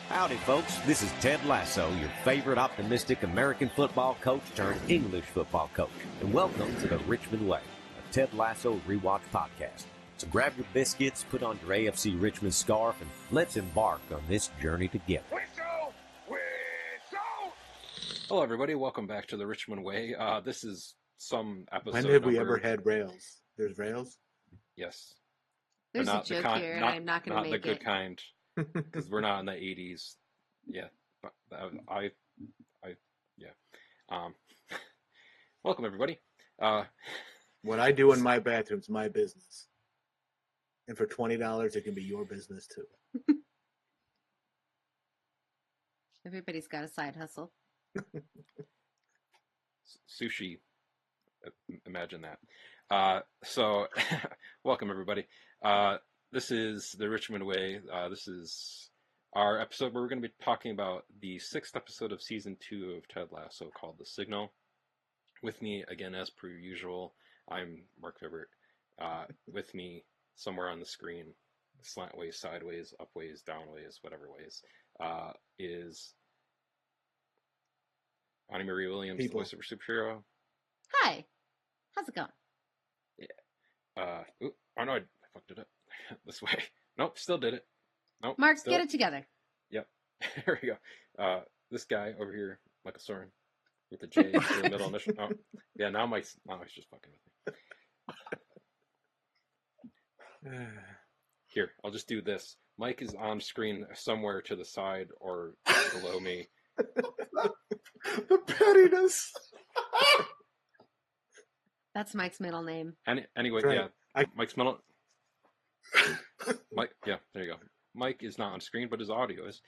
Howdy, folks. This is Ted Lasso, your favorite optimistic American football coach turned English football coach. And welcome to the Richmond Way, a Ted Lasso Rewatch podcast. So grab your biscuits, put on your AFC Richmond scarf, and let's embark on this journey together. Hello, everybody. Welcome back to the Richmond Way. This is some episode. When have we ever had rails? There's rails? Yes. There's a joke here, and I'm not going to make it. Not the good kind, because we're not in the 80s. Yeah. But welcome, everybody. What I do in my bathroom's my business. And for $20, it can be your business, too. Everybody's got a side hustle. Sushi. Imagine that. So, welcome, everybody. This is the Richmond Way. This is our episode where we're going to be talking about the 6th episode of Season 2 of Ted Lasso called The Signal. With me, again, as per usual, I'm Marc Fibbert. With me, somewhere on the screen, slantways, sideways, upways, downways, whatever ways, is Annie Marie Williams, the voice of her superhero. Hi. How's it going? Yeah. Oh no, I fucked it up. This way. Nope, still did it. Nope. Mark, get it together. Yep. There we go. This guy over here, Michael Soren, with the J in the middle initial. Oh, yeah, now Mike's just fucking with me. Here, I'll just do this. Mike is on screen somewhere to the side or below me. The pettiness. That's Mike's middle name. Anyway, right. Yeah. Mike's middle. Mike, yeah, there you go. Mike is not on screen, but his audio is.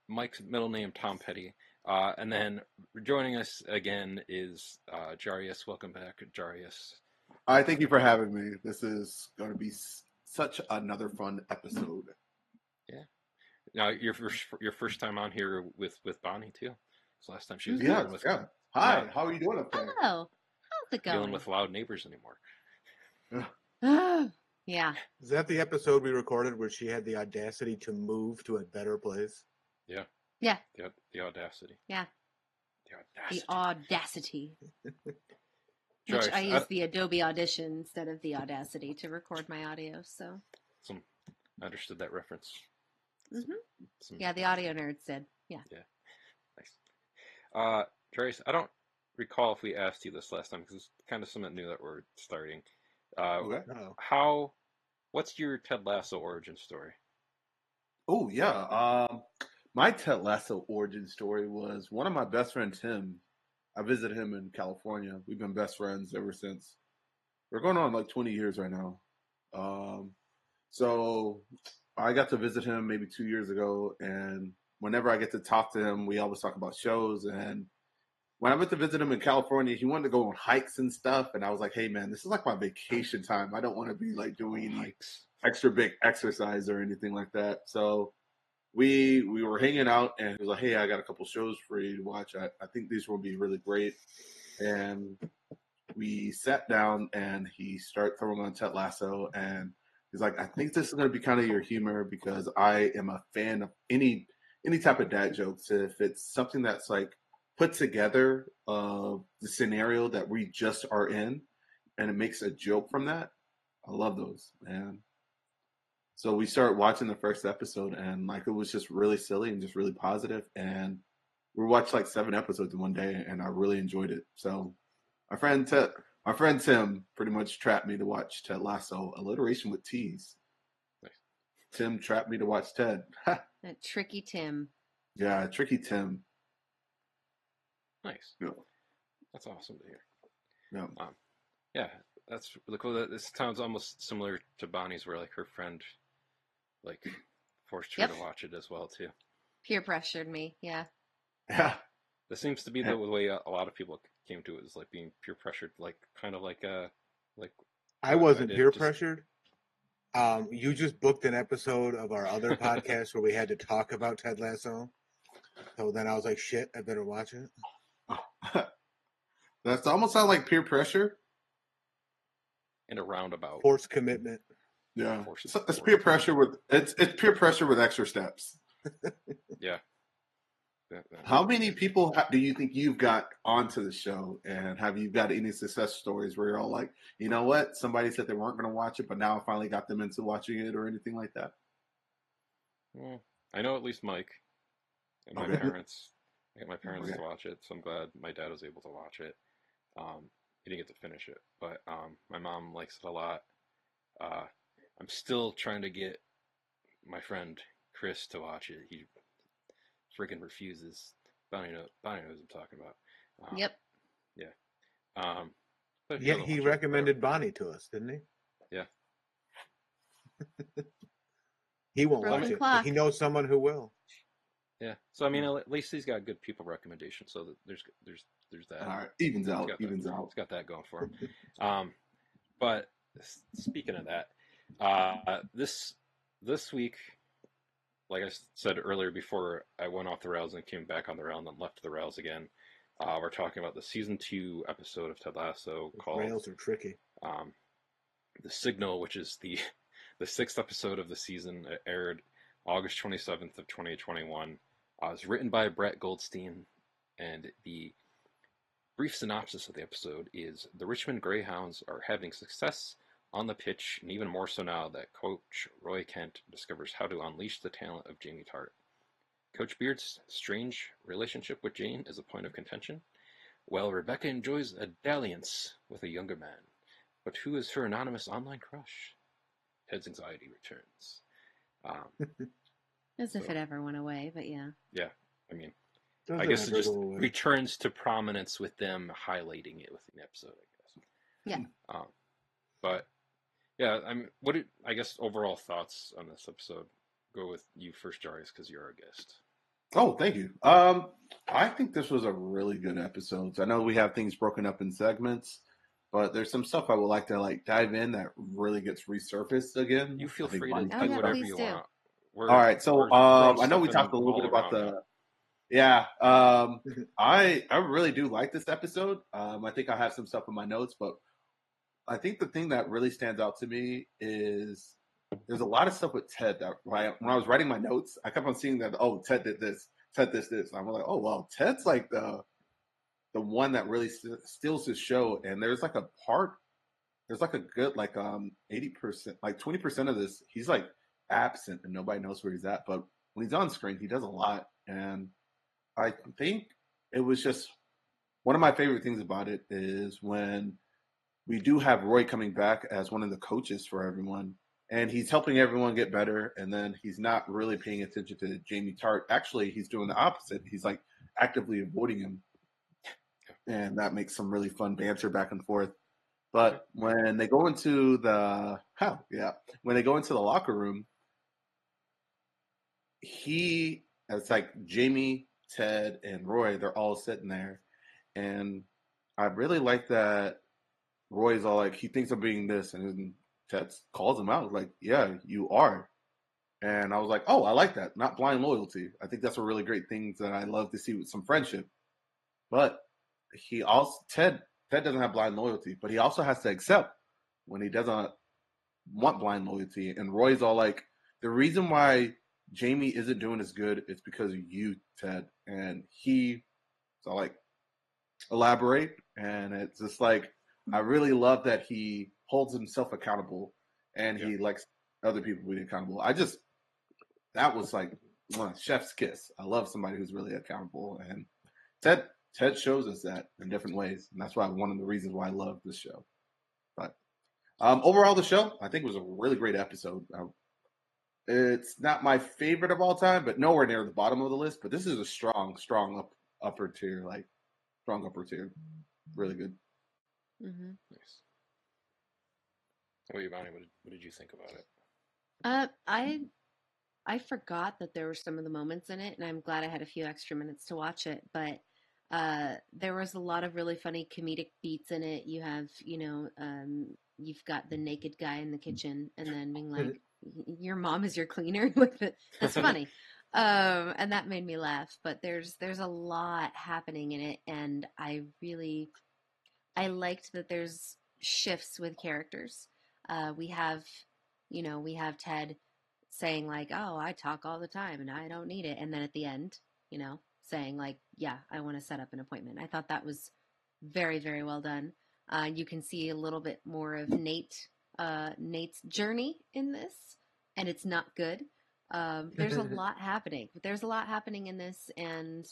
Mike's middle name, Tom Petty. And then joining us again is Jaurius. Welcome back, Jaurius. I thank you for having me. This is going to be such another fun episode. Yeah. Now, your first time on here with Bonnie, too. It's last time she was dealing with... Yeah. Hi, how are you doing up there? Hello. How's it going? Dealing with loud neighbors anymore. Yeah. Is that the episode we recorded where she had the audacity to move to a better place? Yeah. Yeah. The audacity. Yeah. The audacity. Joyce, Which I use the Adobe Audition instead of the Audacity to record my audio, so. I understood that reference. Mm-hmm. Yeah, the audio nerds did. Yeah. Yeah. Nice. Joyce, I don't recall if we asked you this last time because it's kind of something new that we're starting. Okay. What's your Ted Lasso origin story? Oh, yeah. My Ted Lasso origin story was one of my best friends, Tim. I visited him in California. We've been best friends ever since. We're going on like 20 years right now. So I got to visit him maybe 2 years ago, and whenever I get to talk to him, we always talk about shows. And when I went to visit him in California, he wanted to go on hikes and stuff. And I was like, hey, man, this is like my vacation time. I don't want to be like doing any extra big exercise or anything like that. So we were hanging out, and he was like, hey, I got a couple shows for you to watch. I think these will be really great. And we sat down, and he started throwing on Ted Lasso. And he's like, I think this is going to be kind of your humor because I am a fan of any type of dad jokes. If it's something that's like put together the scenario that we just are in, and it makes a joke from that, I love those, man. So we started watching the first episode, and like it was just really silly and just really positive. And we watched like 7 episodes in one day, and I really enjoyed it. So my friend Tim pretty much trapped me to watch Ted Lasso, alliteration with tease. Nice. Tim trapped me to watch Ted. That tricky Tim. Yeah, tricky Tim. Nice. Yeah. That's awesome to hear. Yeah. Yeah, that's really cool. This sounds almost similar to Bonnie's, where like her friend like forced her to watch it as well too. Peer pressured me. Yeah. Yeah. This seems to be the way a lot of people came to it, is like being peer pressured, like kind of like I wasn't peer pressured. You just booked an episode of our other podcast where we had to talk about Ted Lasso. So then I was like, shit, I better watch it. That's almost sound like peer pressure. In a roundabout. Forced commitment. Yeah. It's peer pressure with it's peer pressure with extra steps. Yeah. How many people do you think you've got onto the show, and have you got any success stories where you're all like, you know what, somebody said they weren't going to watch it, but now I finally got them into watching it, or anything like that? Well, I know at least Mike and my parents. I got my parents to watch it, so I'm glad my dad was able to watch it. He didn't get to finish it, but my mom likes it a lot. I'm still trying to get my friend Chris to watch it. He freaking refuses. Bonnie knows what I'm talking about. Yep. Yeah. But Yet he recommended Bonnie to us, didn't he? Yeah. He won't watch it, but he knows someone who will. Yeah. So I mean, at least he's got good people recommendations. So that there's that. All right, evens out. He's got that going for him. But speaking of that, this week, like I said earlier, before I went off the rails and came back on the rail and then left the rails again, we're talking about the season 2 episode of Ted Lasso called Rails are tricky. The Signal, which is the 6th episode of the season. It aired August 27th of 2021. It was written by Brett Goldstein, and the brief synopsis of the episode is: the Richmond Greyhounds are having success on the pitch, and even more so now that Coach Roy Kent discovers how to unleash the talent of Jamie Tartt. Coach Beard's strange relationship with Jane is a point of contention, while Rebecca enjoys a dalliance with a younger man. But who is her anonymous online crush? Ted's anxiety returns. As if it ever went away, but yeah. Yeah, I mean, I guess it just returns to prominence with them highlighting it within the episode, I guess. Yeah. But yeah, I guess overall thoughts on this episode? Go with you first, Jaurius, because you're our guest. Oh, thank you. I think this was a really good episode. I know we have things broken up in segments, but there's some stuff I would like to dive in that really gets resurfaced again. You feel free to do whatever you want. All right, so I know we talked a little bit about the. Yeah, I really do like this episode. I think I have some stuff in my notes, but I think the thing that really stands out to me is there's a lot of stuff with Ted that when I was writing my notes, I kept on seeing that, oh, Ted did this, Ted this. And I'm like, oh, wow, Ted's like the one that really steals his show. And there's like a good 80%, like 20% of this, he's like absent and nobody knows where he's at. But when he's on screen, he does a lot. And I think it was just one of my favorite things about it is when we do have Roy coming back as one of the coaches for everyone, and he's helping everyone get better, and then he's not really paying attention to Jamie Tartt. Actually, he's doing the opposite. He's like actively avoiding him, and that makes some really fun banter back and forth. But when they go into the locker room, it's like Jamie, Ted, and Roy, they're all sitting there, and I really like that Roy's all like, he thinks I'm being this, and Ted calls him out like, yeah, you are. And I was like, oh, I like that. Not blind loyalty. I think that's a really great thing that I love to see with some friendship. But Ted doesn't have blind loyalty, but he also has to accept when he doesn't want blind loyalty. And Roy's all like, the reason why Jamie isn't doing as good is because of you, Ted. And so like, elaborate. And it's just like, I really love that he holds himself accountable and he likes other people to be accountable. That was like chef's kiss. I love somebody who's really accountable. And Ted shows us that in different ways. And that's one of the reasons why I love this show. But overall, the show, I think, was a really great episode. It's not my favorite of all time, but nowhere near the bottom of the list. But this is a strong upper tier, strong upper tier. Really good. Mm-hmm. Nice. What about you, Bonnie? What did you think about it? I forgot that there were some of the moments in it, and I'm glad I had a few extra minutes to watch it. But there was a lot of really funny comedic beats in it. You have, you've got the naked guy in the kitchen, and then being like, "Your mom is your cleaner." That's funny, and that made me laugh. But there's a lot happening in it, and I liked that there's shifts with characters. We have Ted saying like, "Oh, I talk all the time and I don't need it," and then at the end, saying like, "Yeah, I want to set up an appointment." I thought that was very, very well done. You can see a little bit more of Nate's journey in this, and it's not good. There's a lot happening. There's a lot happening in this, and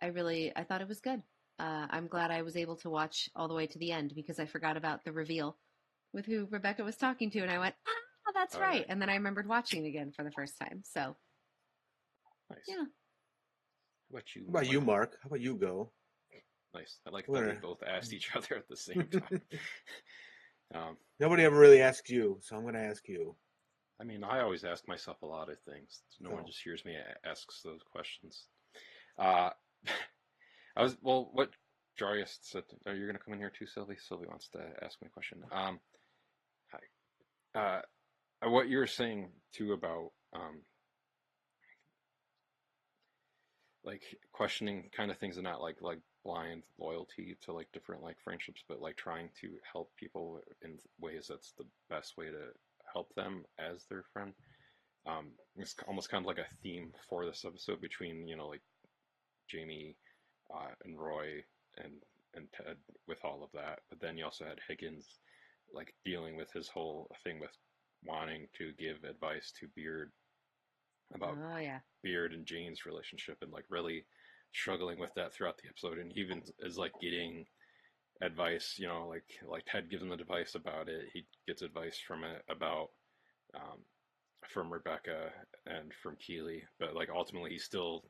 I thought it was good. I'm glad I was able to watch all the way to the end because I forgot about the reveal with who Rebecca was talking to, and I went, "Ah, that's right." And then I remembered watching it again for the first time. So, nice. Yeah. How about you? How about you, Mark? How about you go? Nice. I like that we both asked each other at the same time. Nobody ever really asked you, so I'm going to ask you. I mean, I always ask myself a lot of things. No one just hears me asks those questions. What Jaurius said, are you going to come in here too, Sylvie? Sylvie wants to ask me a question. Hi. What you were saying too about like questioning kind of things and not like blind loyalty to like different like friendships, but like trying to help people in ways that's the best way to help them as their friend. It's almost kind of like a theme for this episode between like Jamie and Roy and Ted with all of that, but then you also had Higgins like dealing with his whole thing with wanting to give advice to Beard about Beard and Jane's relationship and like really struggling with that throughout the episode, and even is like getting advice, like Ted gives him the advice about it, he gets advice from it about from Rebecca and from Keeley, but like ultimately he still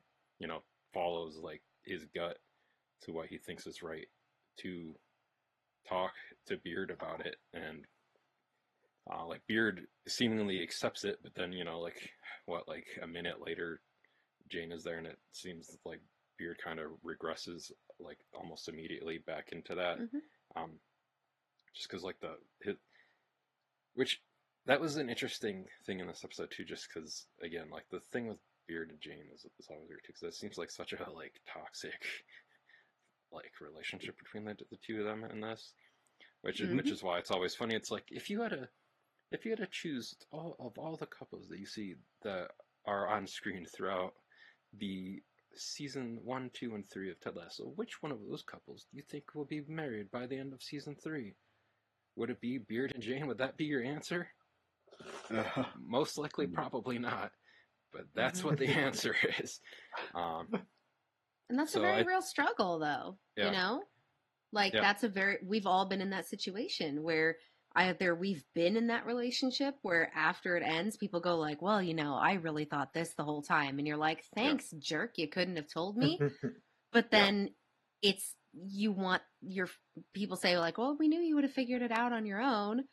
follows like his gut to what he thinks is right to talk to Beard about it, and like Beard seemingly accepts it, but then like a minute later Jane is there and it seems like Beard kind of regresses like almost immediately back into that. Just because like which that was an interesting thing in this episode too, just because again like the thing with Beard and Jane is always weird too, because it seems like such a like toxic like relationship between the two of them in this, which is why it's always funny. It's like if you had to choose all the couples that you see that are on screen throughout the season 1, 2, and 3 of Ted Lasso, which one of those couples do you think will be married by the end of season 3? Would it be Beard and Jane? Would that be your answer? Most likely, probably not. But that's what the answer is. And that's a very real struggle, though. Like that's we've all been in that situation where either we've been in that relationship where after it ends, people go like, well, I really thought this the whole time. And you're like, thanks, jerk. You couldn't have told me. But then you want your people say like, well, we knew you would have figured it out on your own.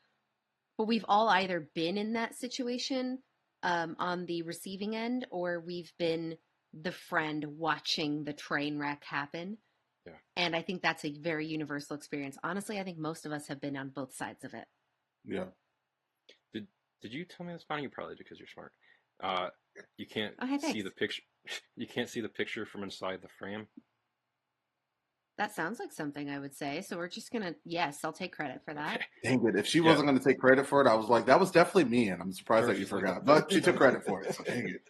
But we've all either been in that situation on the receiving end, or we've been the friend watching the train wreck happen. Yeah. And I think that's a very universal experience. Honestly, I think most of us have been on both sides of it. Yeah. Did you tell me this, Bonnie? You probably did because you're smart. You can't see the picture. You can't see the picture from inside the frame. That sounds like something I would say. So we're just gonna I'll take credit for that. Okay. Dang it! If she wasn't going to take credit for it, I was like, that was definitely me, and I'm surprised that you forgot. But she took credit for it. So dang it.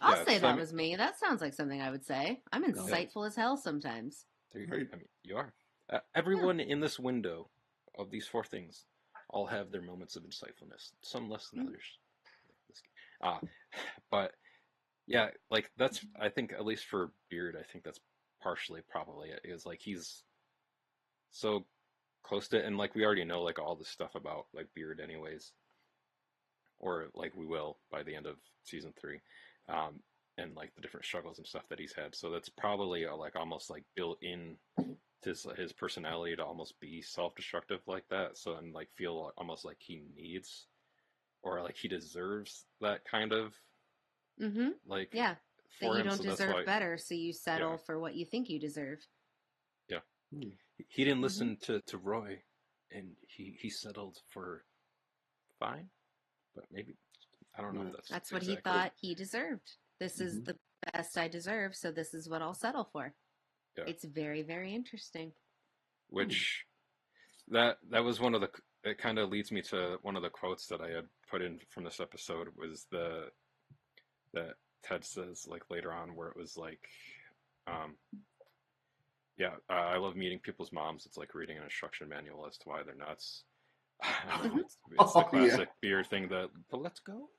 I'll say that was me. That sounds like something I would say. I'm insightful as hell sometimes. There you go. I mean, you are. Everyone in this window of these 4 things all have their moments of insightfulness. Some less than others. But yeah, like that's. I think at least for Beard, I think that's partially probably it. Is like he's so close to, and like we already know like all this stuff about like Beard anyways, or like we will by the end of season 3. And like the different struggles and stuff that he's had. So that's probably like almost like built in to his personality to almost be self-destructive like that. So and like feel almost like he needs or like he deserves that kind of like that you don't deserve better, so you settle for what you think you deserve. Yeah, he didn't listen to Roy, and he settled for fine, but maybe I don't know if that's what he thought he deserved. This is the best I deserve, so this is what I'll settle for. Yeah. It's very, very interesting. Which that was one of the it kind of leads me to one of the quotes that I had put in from this episode was that Ted says like later on where it was like, um, yeah, I love meeting people's moms. It's like reading an instruction manual as to why they're nuts. It's the classic Beard thing, the let's go.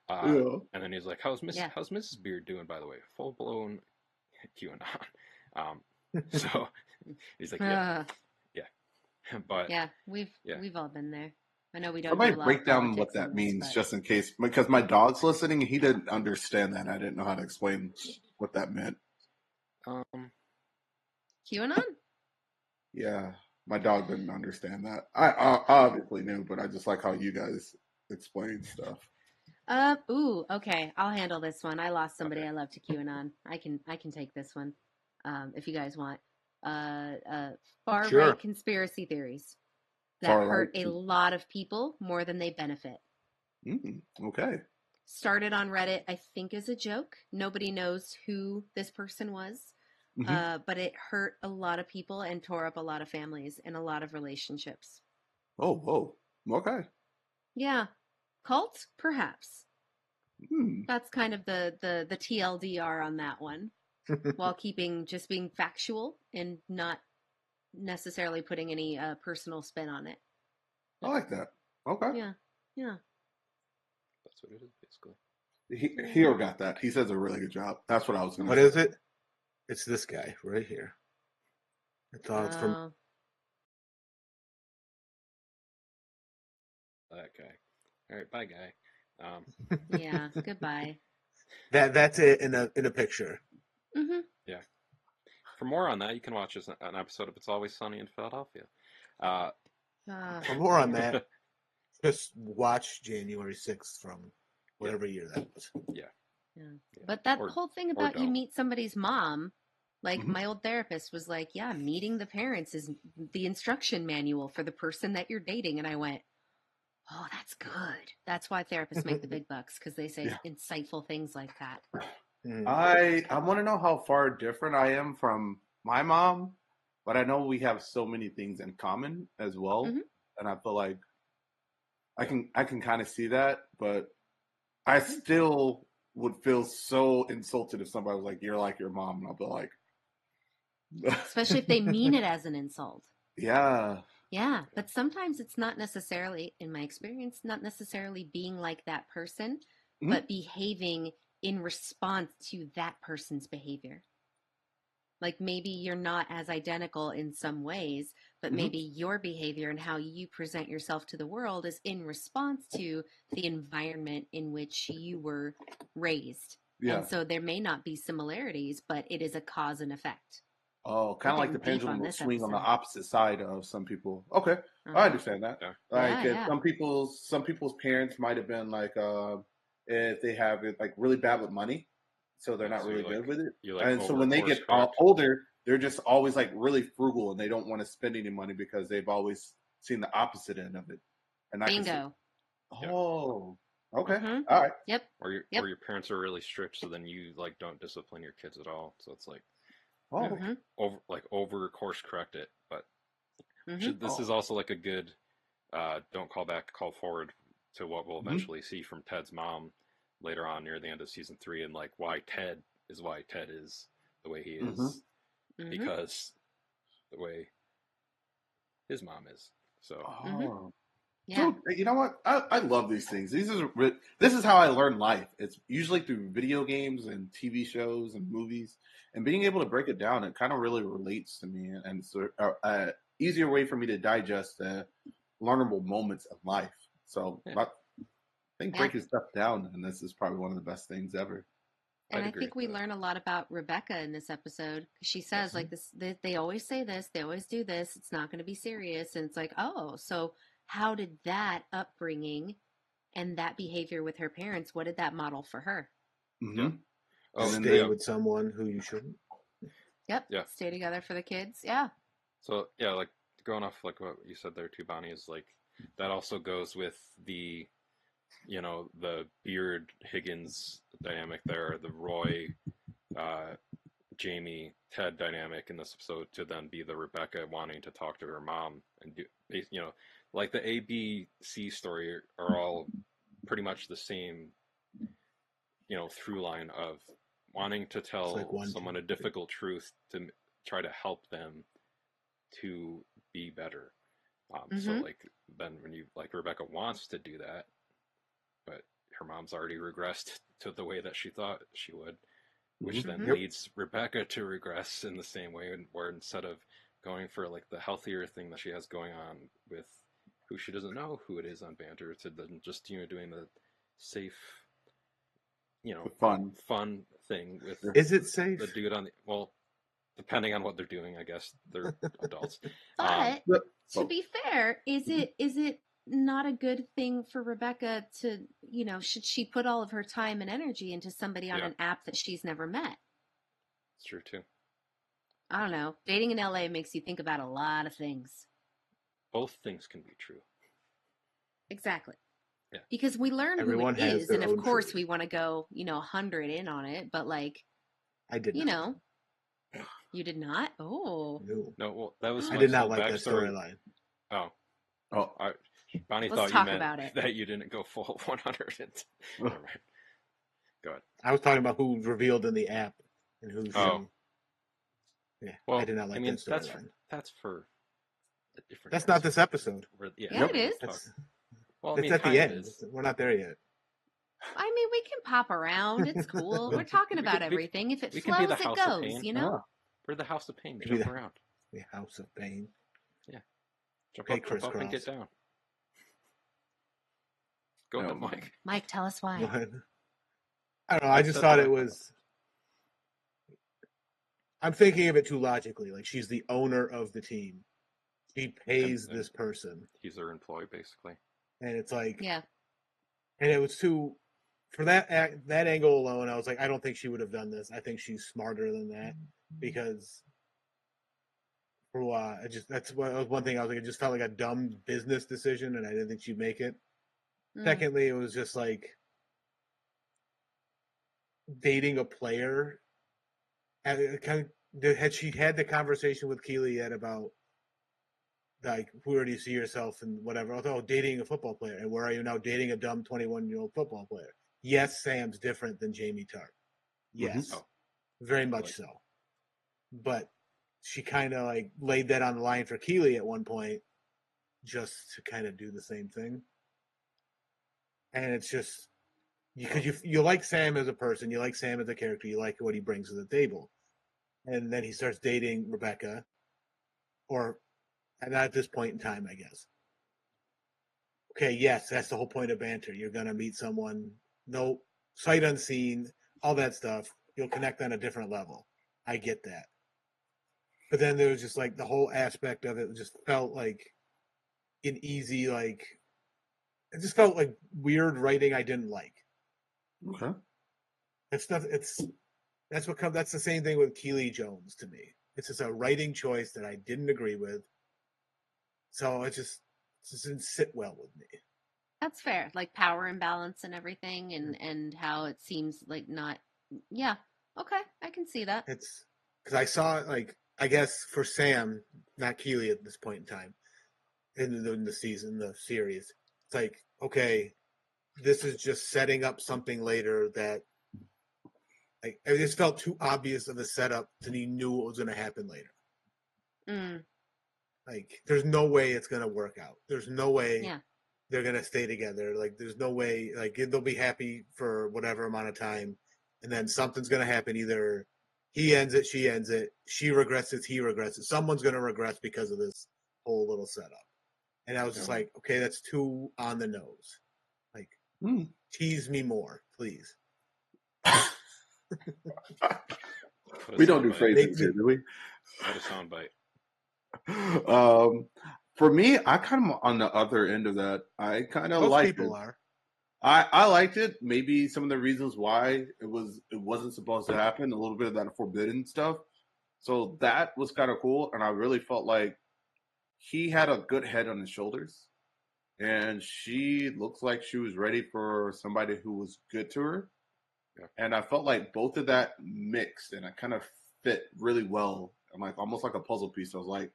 And then he's like, how's Mrs. Beard doing, by the way? Full blown QAnon. So he's like, yeah. But yeah, we've all been there. I know we don't. Somebody break down what that means, just in case, because my dog's listening. He didn't understand that. I didn't know how to explain what that meant. QAnon? Yeah, my dog didn't understand that. I obviously knew, but I just like how you guys explain stuff. Okay. I'll handle this one. I lost somebody I love to QAnon. I can take this one, if you guys want. Far-right conspiracy theories that hurt a lot of people more than they benefit. Okay. Started on Reddit, I think, as a joke. Nobody knows who this person was, but it hurt a lot of people and tore up a lot of families and a lot of relationships. Oh, whoa. Okay. Yeah. Cult, perhaps. That's kind of the TLDR on that one. While just being factual and not necessarily putting any personal spin on it. I like that. Okay. Yeah. That's what it is, basically. Hero got that. He says a really good job. That's what I was going to say. What is it? It's this guy right here. I thought it's from... That guy. All right, bye, guy. Yeah, goodbye. That's it in a picture. Yeah. For more on that, you can watch an episode of It's Always Sunny in Philadelphia. For more on that, just watch January 6th from whatever year that was. Yeah. But that whole thing about you meet somebody's mom, like my old therapist was like, yeah, meeting the parents is the instruction manual for the person that you're dating. And I went, oh, that's good. That's why therapists make the big bucks, because they say insightful things like that. I want to know how far different I am from my mom, but I know we have so many things in common as well, and I feel like I can kind of see that, but I still would feel so insulted if somebody was like, "You're like your mom," and I'll be like, especially if they mean it as an insult. Yeah. Yeah, but sometimes it's not necessarily, in my experience, not necessarily being like that person, but behaving in response to that person's behavior. Like maybe you're not as identical in some ways, but maybe your behavior and how you present yourself to the world is in response to the environment in which you were raised. Yeah. And so there may not be similarities, but it is a cause and effect. Oh, kind of like the pendulum will swing on the opposite side of some people. Okay, I understand that. Like some people's parents might have been like, if they have it like really bad with money, so they're not really good with it. And so when they get older, they're just always like really frugal and they don't want to spend any money because they've always seen the opposite end of it. And bingo. Oh, okay, all right. Yep. Or your parents are really strict, so then you like don't discipline your kids at all. So it's like. Over course correct it, but this is also like a good don't call back, call forward to what we'll eventually see from Ted's mom later on near the end of season 3, and like why Ted is the way he is because the way his mom is. So yeah, dude, you know what? I love these things. This is how I learn life. It's usually through video games and TV shows and movies, and being able to break it down. It kind of really relates to me, and so easier way for me to digest the learnable moments of life. So I think breaking stuff down, and this is probably one of the best things ever. And I think we learn a lot about Rebecca in this episode. She says like this, they always say this, they always do this. It's not going to be serious, and it's like, oh, so. How did that upbringing and that behavior with her parents, what did that model for her? Stay with someone who you shouldn't. Yep. Yeah. Stay together for the kids. Yeah. So, yeah, like going off like what you said there too, Bonnie, is like that also goes with the, the Beard Higgins dynamic there, the Roy, Jamie, Ted dynamic in this episode to then be the Rebecca wanting to talk to her mom and do, like the A, B, C story are all pretty much the same, through line of wanting to tell someone a difficult truth to try to help them to be better. So like then when Rebecca wants to do that, but her mom's already regressed to the way that she thought she would, which then leads Rebecca to regress in the same way, where instead of going for like the healthier thing that she has going on with who she doesn't know who it is on bantr, to then just doing the safe, fun thing with. Is it safe? The dude on the depending on what they're doing, I guess they're adults. But to be fair, is it not a good thing for Rebecca to, should she put all of her time and energy into somebody on an app that she's never met? It's true too. I don't know. Dating in LA makes you think about a lot of things. Both things can be true. Exactly. Yeah. Because we learn who it is, and of course we want to go, 100 in on it, but like, I did not. You did not? Oh. No, well, that was I did not like that storyline. Oh. Bonnie Let's thought talk you meant about it. that you didn't go full 100. Never mind. Go ahead. I was talking about who's revealed in the app and who's. Yeah, well, I did not like that storyline. That's for a different. That's not this episode. Yeah, it is. It's at the end. We're not there yet. I mean, we can pop around. It's cool. We're talking about everything. If it flows, it goes. We're the House of Pain. Jump around. The House of Pain. Yeah. Jump up and get down. Go ahead, Mike. Mike, tell us why. I don't know. I just thought it was. I'm thinking of it too logically. Like, she's the owner of the team. She pays this person. He's their employee, basically. And it's like. Yeah. And it was too. For that angle alone, I was like, I don't think she would have done this. I think she's smarter than that, because that's one thing I was like, it just felt like a dumb business decision, and I didn't think she'd make it. Secondly, it was just like dating a player. Had she had the conversation with Keely yet about like, where do you see yourself and whatever? Oh, dating a football player, and where are you now? Dating a dumb 21-year-old football player. Yes, Sam's different than Jamie Tart. Yes, very much so. But she kind of like laid that on the line for Keely at one point, just to kind of do the same thing. And it's just because you like Sam as a person, you like Sam as a character, you like what he brings to the table, and then he starts dating Rebecca, or not at this point in time, I guess. Okay, yes, that's the whole point of bantr. You're gonna meet someone. No, sight unseen, all that stuff. You'll connect on a different level. I get that. But then there was just like the whole aspect of it just felt like an easy, like, it just felt like weird writing I didn't like. Okay. That's the same thing with Keely Jones to me. It's just a writing choice that I didn't agree with. So it just didn't sit well with me. That's fair. Like power imbalance and everything, and how it seems like not. Yeah. Okay, I can see that. It's because I saw it, like, I guess for Sam, not Keely at this point in time, in the series. It's like, okay, this is just setting up something later that, like, it just felt too obvious of a setup that he knew what was going to happen later. Like, there's no way it's going to work out. There's no way they're going to stay together. Like, there's no way, like, they'll be happy for whatever amount of time, and then something's going to happen. Either he ends it, she ends it, she regresses, he regresses. Someone's going to regress because of this whole little setup. And I was just like, okay, that's too on the nose. Like, tease me more, please. We don't do phrases here, do we? What a soundbite. For me, I kind of on the other end of that. I kind of liked it. People are. I liked it. Maybe some of the reasons why it wasn't supposed to happen. A little bit of that forbidden stuff. So that was kind of cool, and I really felt like he had a good head on his shoulders, and she looks like she was ready for somebody who was good to her. Yeah. And I felt like both of that mixed, and it kind of fit really well. I'm like almost like a puzzle piece. I was like,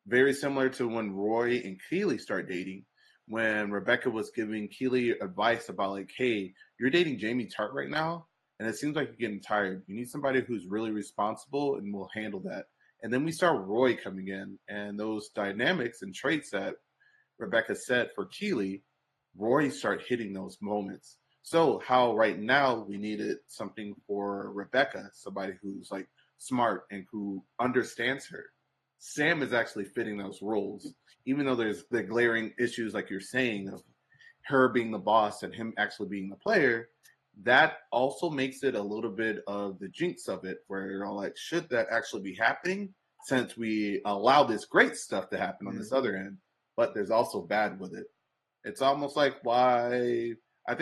very similar to when Roy and Keely start dating, when Rebecca was giving Keely advice about like, hey, you're dating Jamie Tart right now, and it seems like you're getting tired. You need somebody who's really responsible and will handle that. And then we start Roy coming in, and those dynamics and traits that Rebecca said for Keely, Roy start hitting those moments. So how right now we needed something for Rebecca, somebody who's like smart and who understands her. Sam is actually fitting those roles, even though there's the glaring issues like you're saying of her being the boss and him actually being the player. That also makes it a little bit of the jinx of it, where you're all like, should that actually be happening? Since we allow this great stuff to happen on this other end, but there's also bad with it. It's almost like why I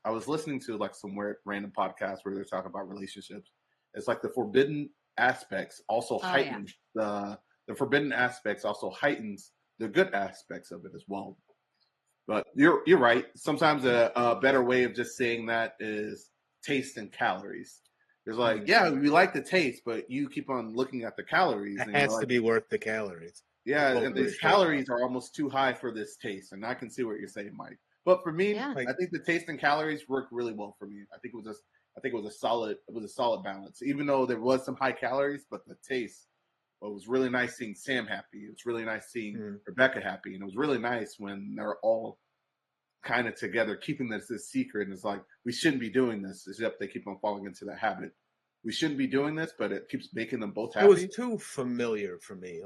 was listening to like some random podcast where they're talking about relationships. It's like the forbidden aspects also heightens the forbidden aspects also heightens the good aspects of it as well. But you're right. Sometimes a better way of just saying that is taste and calories. There's like, yeah, we like the taste, but you keep on looking at the calories. It and has like, to be worth the calories. yeah, and these calories are almost too high for this taste. And I can see what you're saying, Mike. But for me, I think the taste and calories work really well for me. I think it was a solid balance. Even though there was some high calories, but the taste, it was really nice seeing Sam happy. It was really nice seeing Rebecca happy. And it was really nice when they're all kind of together, keeping this secret. And it's like, we shouldn't be doing this, except they keep on falling into that habit. We shouldn't be doing this, but it keeps making them both happy. It was too familiar for me.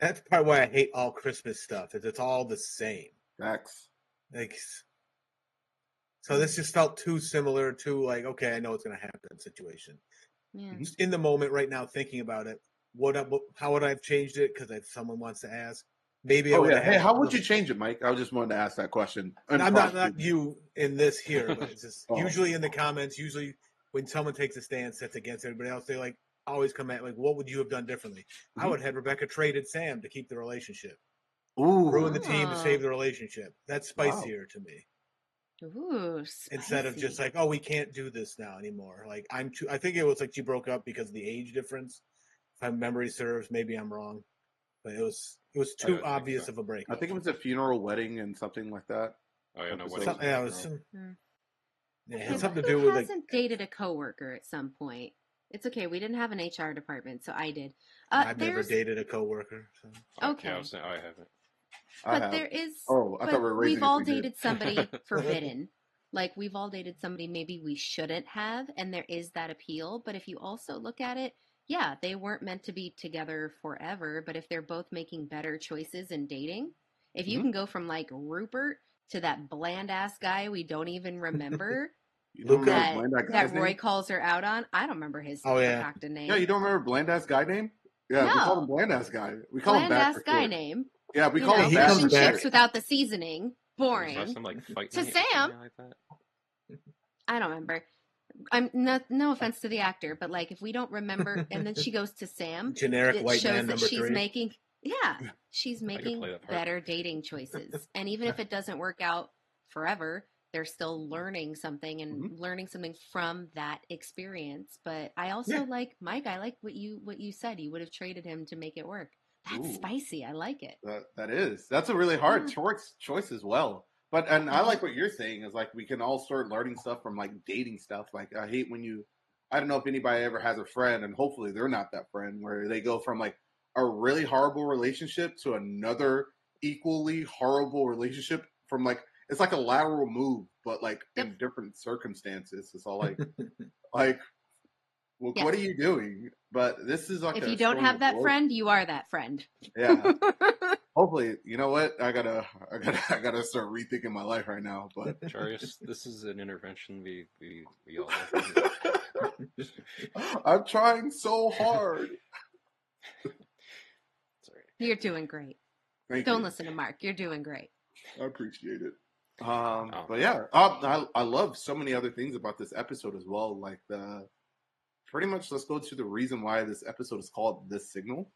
That's probably why I hate all Christmas stuff. Is it's all the same. Facts. Like, so this just felt too similar to like, okay, I know it's going to happen situation. Yeah. Just in the moment right now, thinking about it, how would I have changed it? Because if someone wants to ask, maybe. Hey, how would you change it, Mike? I just wanted to ask that question. I'm not you in this here, but it's just usually in the comments. Usually when someone takes a stance that's against everybody else, they like always come at like, what would you have done differently? I would have had Rebecca traded Sam to keep the relationship. Ruin the team to save the relationship. That's spicier to me. Ooh, spicy. Instead of just like, oh, we can't do this now anymore. Like I think it was like she broke up because of the age difference. If my memory serves, maybe I'm wrong, but it was too obvious of a breakup. I think it was a funeral, wedding, and something like that. Oh yeah, no wedding. Yeah, it had something to do with hasn't dated a coworker at some point. It's okay. We didn't have an HR department, so I did. I've never dated a coworker. So. Okay. I haven't. But there is. We've all dated somebody forbidden. Like we've all dated somebody maybe we shouldn't have, and there is that appeal. But if you also look at it, yeah, they weren't meant to be together forever. But if they're both making better choices in dating, if you can go from like Rupert to that bland ass guy we don't even remember. That Roy calls her out on. I don't remember his Stockton name. Yeah, you don't remember bland ass guy name? Yeah, we call him bland ass guy. We call him bland ass guy name. Yeah, we call him fish and chips without the seasoning. Boring. To Sam. I don't remember. I'm no offense to the actor, but like if we don't remember, and then she goes to Sam, generic white man number she's 3. She's making better dating choices, and even if it doesn't work out forever, they're still learning something and learning something from that experience. But I also like Mike. I like what you said. You would have traded him to make it work. That's spicy. I like it. That's a really hard choice as well. But I like what you're saying is like we can all start learning stuff from like dating stuff. Like I hate when I don't know if anybody ever has a friend, and hopefully they're not that friend, where they go from like a really horrible relationship to another equally horrible relationship from like, it's like a lateral move, but like in different circumstances. It's all like, what are you doing? But this is like, if you don't have that friend, you are that friend. Yeah. Hopefully, you know what? I gotta start rethinking my life right now. But Jaurius, this is an intervention we all. I'm trying so hard. Sorry. You're doing great. Don't listen to Marc. You're doing great. I appreciate it. But yeah, I love so many other things about this episode as well. Like pretty much, let's go to the reason why this episode is called "This Signal."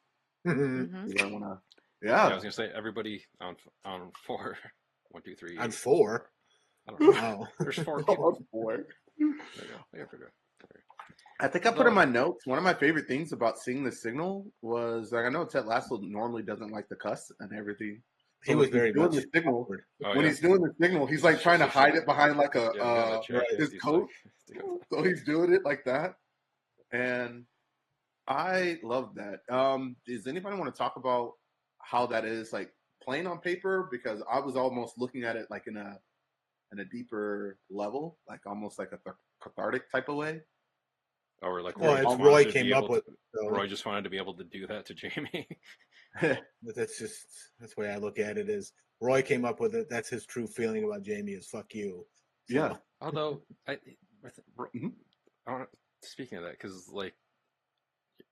Mm-hmm. I was gonna say everybody on 4, 1, 2, 3. On 4. I don't know. There's 4 people. On 4. There you go. I think I put in my notes, one of my favorite things about seeing the signal was, like, I know Ted Lasso normally doesn't like the cuss and everything. So He was very doing much the signal. awkward. When he's doing the signal, he's like trying to hide it behind like his coat. So he's doing it like that. And I love that. Does anybody want to talk about how that is like playing on paper? Because I was almost looking at it like in a deeper level, like almost like a cathartic type of way. Or like Roy came up with. Roy just wanted to be able to do that to Jamie. That's the way I look at it. Is Roy came up with it? That's his true feeling about Jamie. Is fuck you. So. Yeah. Although speaking of that, because like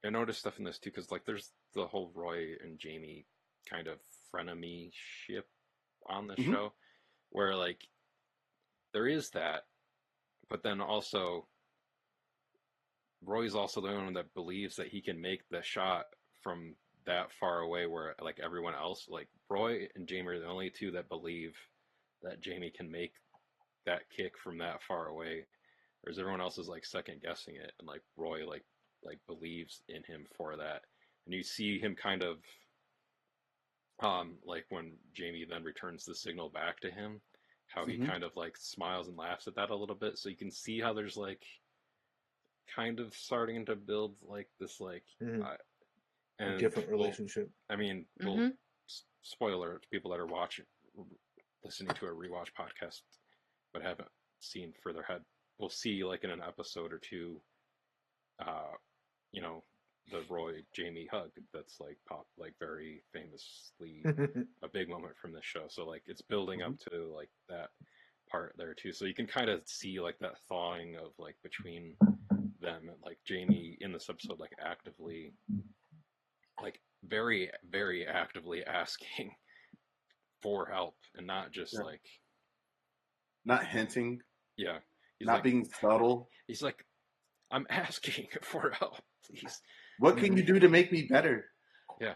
I noticed stuff in this too, because like there's the whole Roy and Jamie kind of frenemyship on the show, where like there is that, but then also Roy's also the only one that believes that he can make the shot from that far away, where like everyone else, like Roy and Jamie are the only two that believe that Jamie can make that kick from that far away, whereas everyone else is like second guessing it, and like Roy like believes in him for that. And you see him kind of like when Jamie then returns the signal back to him, how he kind of like smiles and laughs at that a little bit, so you can see how there's like kind of starting to build like this like and different relationship. I mean, well, spoiler to people that are listening to a Rewatch podcast but haven't seen further ahead, we'll see like in an episode or two, you know, the Roy Jamie hug that's like very famously a big moment from this show. So like it's building up to like that part there too. So you can kind of see like that thawing of like between them, and like Jamie in this episode like actively, like very very actively asking for help, and not just like not hinting. Yeah, he's not like, being subtle. He's like, I'm asking for help, please. What can you do to make me better? Yeah.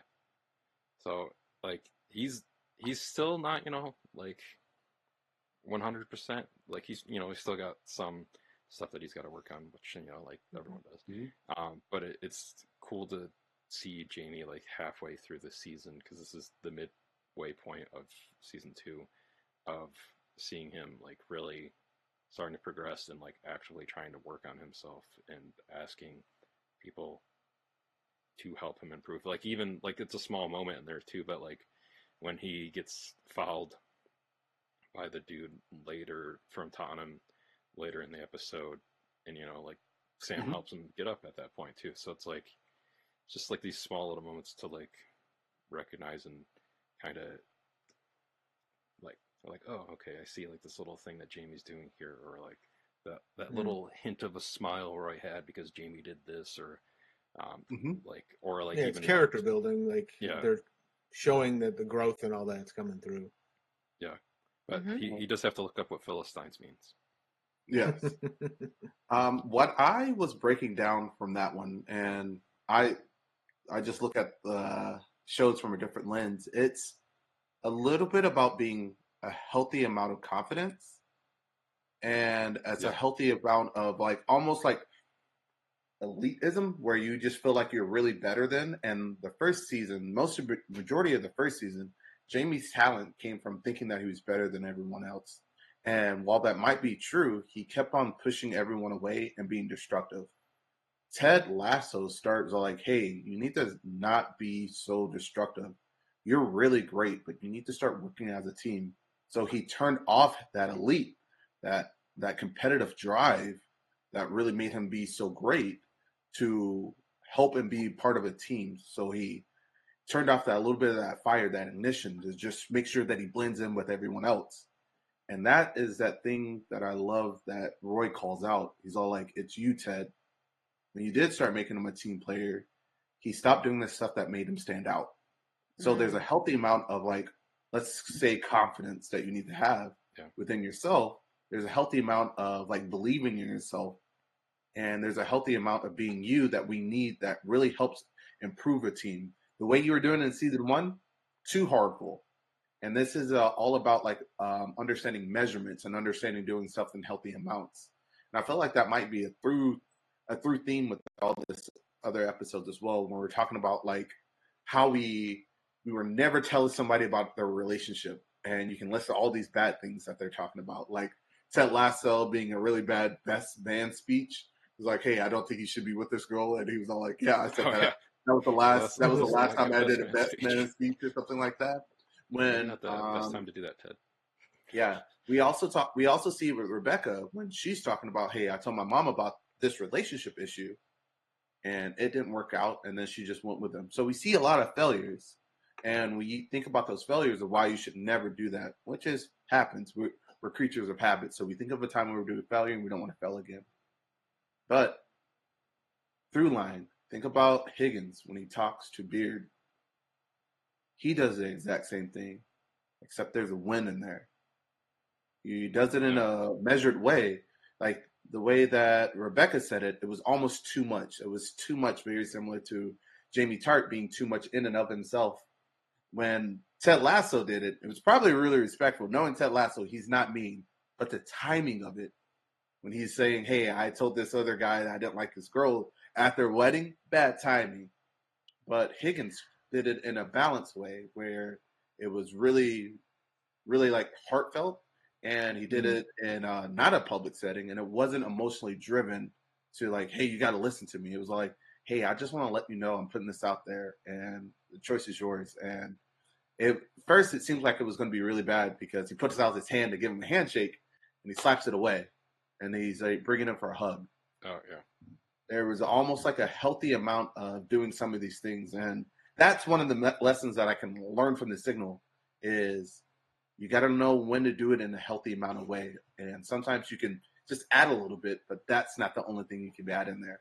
So like he's still not, you know, like 100%. Like he's still got some stuff that he's got to work on, which, you know, like everyone does. But it's cool to see Jamie like halfway through the season, because this is the midway point of season 2, of seeing him like really starting to progress and like actually trying to work on himself and asking people to help him improve. Like even like it's a small moment in there too, but like when he gets fouled by the dude later from Tottenham later in the episode, and you know, like Sam helps him get up at that point too. So it's like just like these small little moments to like recognize and kind of like, oh, okay, I see like this little thing that Jamie's doing here, or like that little hint of a smile Roy had because Jamie did this, or like, or like even it's character building, like they're showing that the growth and all that's coming through. Yeah, but he does have to look up what Philistines means. Yes. What I was breaking down from that one, and I just look at the shows from a different lens. It's a little bit about being a healthy amount of confidence, and it's a healthy amount of like almost like elitism, where you just feel like you're really better than. And the first season, majority of the first season, Jamie's talent came from thinking that he was better than everyone else. And while that might be true, he kept on pushing everyone away and being destructive. Ted Lasso starts like, hey, you need to not be so destructive. You're really great, but you need to start working as a team. So he turned off that elite, that competitive drive that really made him be so great, to help him be part of a team. So he turned off that little bit of that fire, that ignition, to just make sure that he blends in with everyone else. And that is that thing that I love that Roy calls out. He's all like, it's you, Ted. When you did start making him a team player, he stopped doing the stuff that made him stand out. So there's a healthy amount of like, let's say, confidence that you need to have within yourself. There's a healthy amount of like believing in yourself. And there's a healthy amount of being you that we need, that really helps improve a team. The way you were doing in season 1, too hardcore. And this is all about like understanding measurements and understanding doing stuff in healthy amounts. And I feel like that might be a through a through theme with all this other episodes as well, when we're talking about like how we were never telling somebody about their relationship, and you can list all these bad things that they're talking about, like Ted Lasso being a really bad best man speech. It was like, hey, I don't think he should be with this girl, and he was all like, yeah, I said that. Yeah. That was the last. That was the last time I did a best best man speech or something like that. When not the best time to do that, Ted. Yeah, we also talk. We also see with Rebecca when she's talking about, hey, I told my mom about this relationship issue, and it didn't work out, and then she just went with them. So we see a lot of failures, and we think about those failures of why you should never do that, which is happens. We're creatures of habit, so we think of a time when we're doing failure and we don't want to fail again. But through line, think about Higgins when he talks to Beard. He does the exact same thing, except there's a win in there. He does it in a measured way. Like the way that Rebecca said it, it was almost too much. It was too much, very similar to Jamie Tart being too much in and of himself. When Ted Lasso did it, it was probably really respectful. Knowing Ted Lasso, he's not mean. But the timing of it, when he's saying, hey, I told this other guy that I didn't like this girl at their wedding, bad timing. But Higgins did it in a balanced way where it was really, really like heartfelt. And he did it in not a public setting, and it wasn't emotionally driven to like, hey, you got to listen to me. It was like, hey, I just want to let you know I'm putting this out there, and the choice is yours. And first, it seemed like it was going to be really bad because he puts out his hand to give him a handshake, and he slaps it away, and he's like bringing him for a hug. Oh, yeah. There was almost like a healthy amount of doing some of these things, and that's one of the lessons that I can learn from the signal is you got to know when to do it in a healthy amount of way. And sometimes you can just add a little bit, but that's not the only thing you can add in there.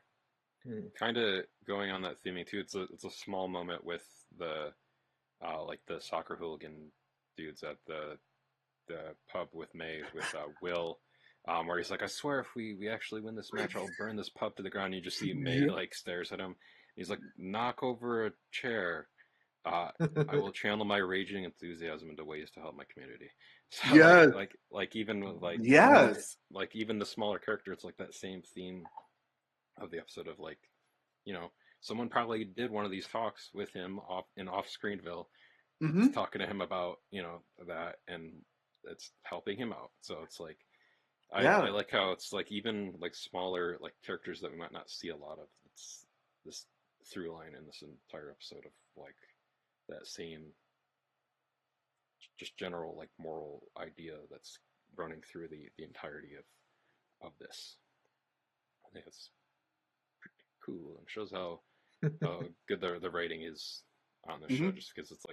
Kind of going on that theming too. It's a small moment with the like the soccer hooligan dudes at the pub with May with Will, where he's like, I swear if we actually win this match, I'll burn this pub to the ground. And you just see May like stares at him. He's like, knock over a chair. I will channel my raging enthusiasm into ways to help my community. So Yes. like even with like yes, like even the smaller characters, like that same theme of the episode of like, you know, someone probably did one of these talks with him off Screenville, talking to him about, you know, that, and it's helping him out. So it's like I like how it's like even like smaller like characters that we might not see a lot of. It's this through line in this entire episode of like that same just general like moral idea that's running through the entirety of this. I think it's pretty cool and shows how good the writing is on the show, just because it's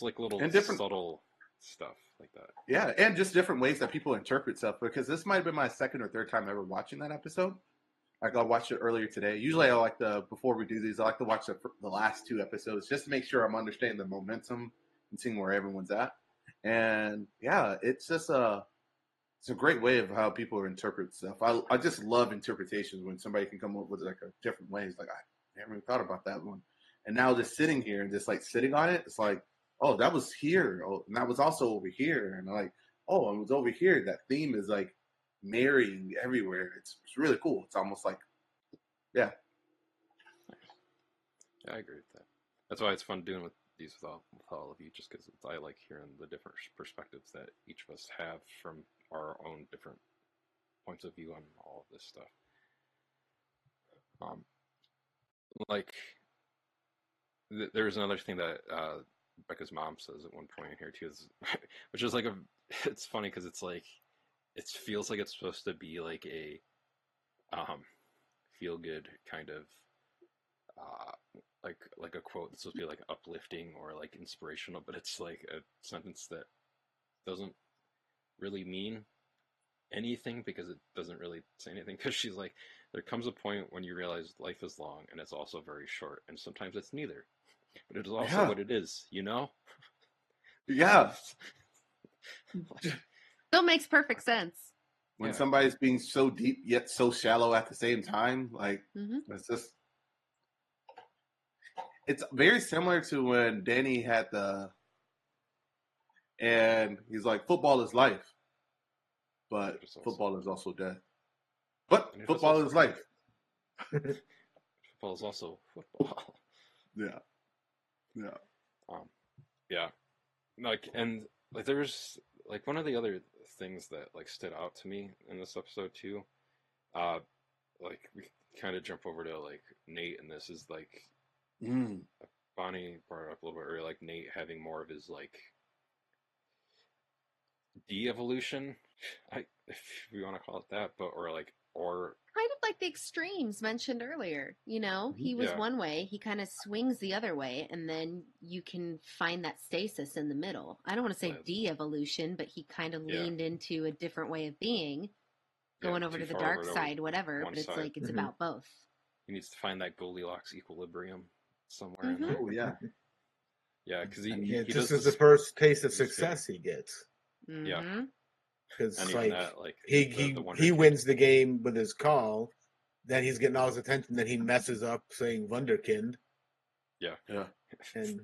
like little and different subtle stuff like that. Yeah, and just different ways that people interpret stuff, because this might have been my second or third time ever watching that episode. Like I watched it earlier today. Usually I like before we do these, I like to watch the last two episodes just to make sure I'm understanding the momentum and seeing where everyone's at. And yeah, it's just it's a great way of how people interpret stuff. I just love interpretations when somebody can come up with like a different way. It's like, I never even thought about that one. And now just sitting here and just like sitting on it, it's like, oh, that was here. Oh, and that was also over here. And like, oh, it was over here. That theme is like marrying everywhere. It's really cool. It's almost like, yeah. Yeah, I agree with that. That's why it's fun doing with these with all of you, just because I like hearing the different perspectives that each of us have from our own different points of view on all of this stuff. Like, there's another thing that Becca's mom says at one point in here too, which is like it's funny because it's like, it feels like it's supposed to be like a feel good kind of like a quote that's supposed to be like uplifting or like inspirational, but it's like a sentence that doesn't really mean anything because it doesn't really say anything, because she's like, there comes a point when you realize life is long and it's also very short, and sometimes it's neither, but it is also what it is, you know? Yeah. Still makes perfect sense. When somebody's being so deep yet so shallow at the same time, like it's just, it's very similar to when Danny had and he's like, football is life, but football is also death. But football is life. Football is also football. Yeah. Yeah. Like, and like, there's like one of the other things that like stood out to me in this episode too. Like we kind of jump over to like Nate, and this is like Bonnie brought it up a little bit earlier, like Nate having more of his like de-evolution, if we want to call it that, but or Kind of like the extremes mentioned earlier. He was Yeah. one way, he kind of swings the other way, and then you can find that stasis in the middle. I don't want to say de-evolution, but he kind of leaned into a different way of being, going over to the dark side, whatever. But it's like it's about both. He needs to find that Goldilocks equilibrium somewhere in Mm-hmm. there. Oh yeah. Yeah, because Yeah, he this does is the first taste of success he gets. Yeah. Mm-hmm. Because And like, even that, like he Wonder wins the game with his call, then he's getting all his attention, then he messes up saying wunderkind. Yeah. And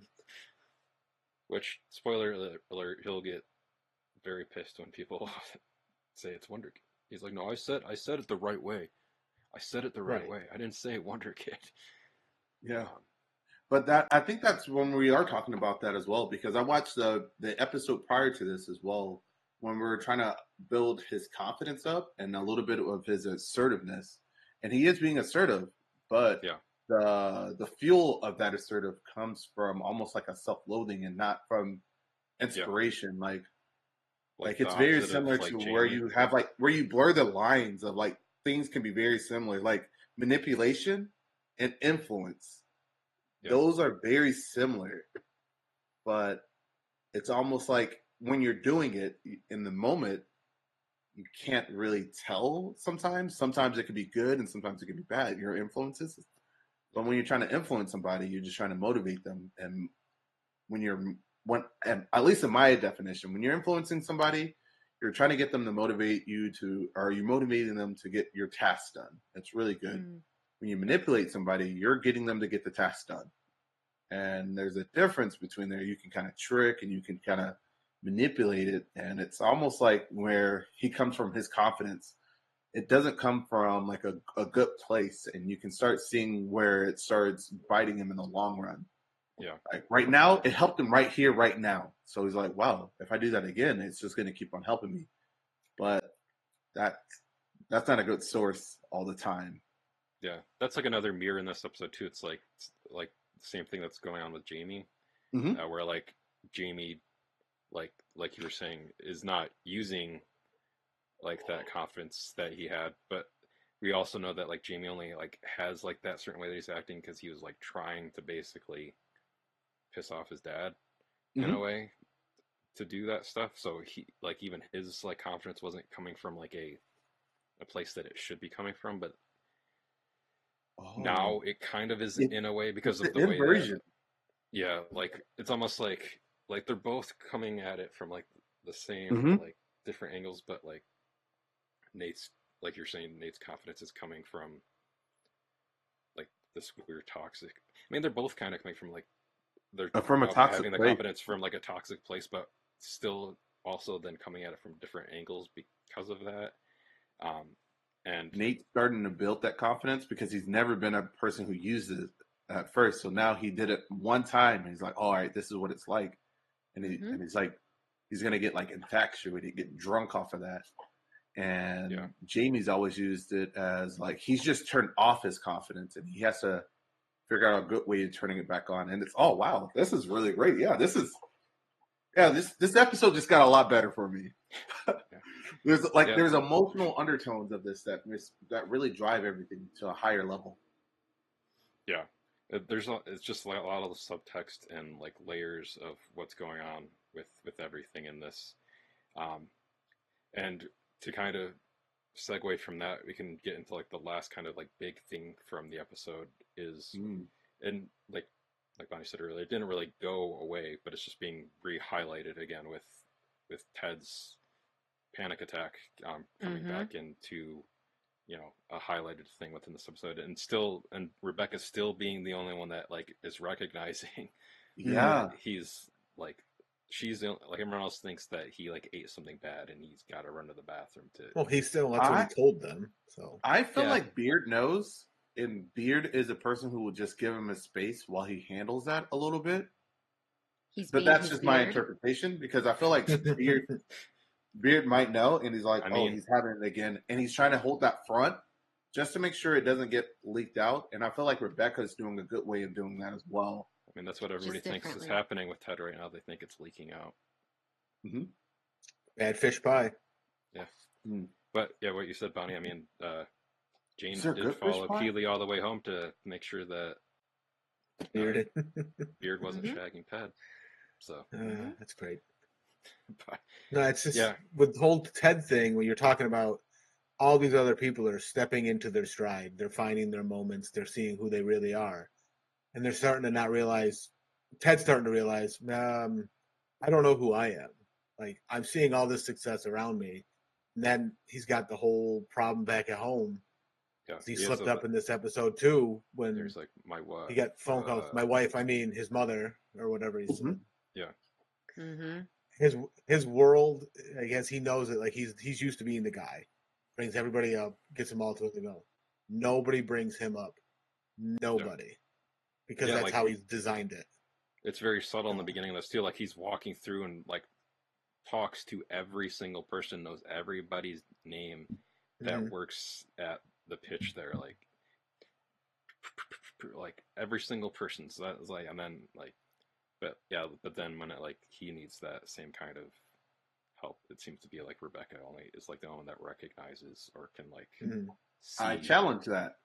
which, spoiler alert, he'll get very pissed when people say it's Wonderkind. He's like, no, I said it the right way. I said it the right way. I didn't say Wonderkind. Yeah. But I think that's when we are talking about that as well, because I watched the episode prior to this as well, when we were trying to build his confidence up and a little bit of his assertiveness. And he is being assertive, but the fuel of that assertive comes from almost like a self-loathing and not from inspiration. Like it's very similar to Jamie. where you have like where you blur the lines of like things can be very similar, like manipulation and influence. Those are very similar, but it's almost like when you're doing it in the moment, you can't really tell sometimes. Sometimes it could be good and sometimes it could be bad, your influences. But when you're trying to influence somebody, you're just trying to motivate them. And and at least in my definition, when you're influencing somebody, you're trying to get them to motivate you or you're motivating them to get your task done. That's really good. When you manipulate somebody, you're getting them to get the task done. And there's a difference between there. You can kind of trick and you can kind of manipulate it. And it's almost like where he comes from his confidence. It doesn't come from like a good place. And you can start seeing where it starts biting him in the long run. Yeah. Like right now, it helped him right here, right now. So he's like, wow, if I do that again, it's just going to keep on helping me. But that's not a good source all the time. Yeah. That's like another mirror in this episode too. It's like the same thing that's going on with Jamie, where like Jamie, like you were saying, is not using like that confidence that he had, but we also know that like Jamie only like has like that certain way that he's acting because he was like trying to basically piss off his dad in a way to do that stuff. So he like even his like confidence wasn't coming from like a place that it should be coming from, but now it kind of is in a way because of the way that, like it's almost like they're both coming at it from like the same like different angles, but like Nate's, like you're saying, Nate's confidence is coming from like this weird toxic. I mean, they're both kind of coming from like they're from a toxic having the place. confidence from like a toxic place, but still also then coming at it from different angles because of that. And Nate's starting to build that confidence because he's never been a person who used it at first. So now he did it one time and he's like, all right, this is what it's like. And he's like, he's going to get like infatuated, get drunk off of that. And Jamie's always used it as like, he's just turned off his confidence and he has to figure out a good way of turning it back on. And it's, oh, wow, this is really great. Yeah, this episode just got a lot better for me. There's emotional undertones of this that really drive everything to a higher level. Yeah, it's just like a lot of the subtext and like layers of what's going on with everything in this, and to kind of segue from that, we can get into like the last kind of like big thing from the episode is, and like Bonnie said earlier, it didn't really go away, but it's just being re-highlighted again with Ted's panic attack coming back into, you know, a highlighted thing within this episode, and Rebecca's still being the only one that like is recognizing he's like, she's like, everyone else thinks that he like ate something bad and he's got to run to the bathroom to. Well, that's what he told them. So I feel like Beard knows and Beard is a person who will just give him his space while he handles that a little bit. He's But being that's his just my beard. interpretation because I feel like Beard might know, and he's like, I mean- he's having it again, and he's trying to hold that front just to make sure it doesn't get leaked out. And I feel like Rebecca's doing a good way of doing that as well. I mean, that's what everybody Just thinks is differently. happening with Ted right now. They think it's leaking out. Bad fish pie. Yeah. Mm. But yeah, what you said, Bonnie, I mean, Jane Is there did good fish follow pie? Keeley all the way home to make sure that Bearded. Beard wasn't Mhm. shagging Ted. So, That's great. but, No, it's just Yeah. with the whole Ted thing when you're talking about all these other people are stepping into their stride. They're finding their moments. They're seeing who they really are. And they're starting to not realize, Ted's starting to realize, I don't know who I am. Like, I'm seeing all this success around me. And then he's got the whole problem back at home. yeah, He has slipped a- up in this episode, too, when There's like my wife. he got phone calls. My wife, I mean, his mother, or whatever he said. Yeah. Mm-hmm. His world, I guess he knows it. Like he's used to being the guy, brings everybody up, gets them all to go. Nobody brings him up. Nobody, because Yeah, that's like- how he's designed it. It's very subtle in the beginning of this too. Like he's walking through and like talks to every single person, knows everybody's name that Mhm. works at the pitch there. Like every single person. So that was like, and then like, but then when it like he needs that same kind of help, it seems to be like Rebecca only is like the only one that recognizes or can like Mhm. see. I challenge that.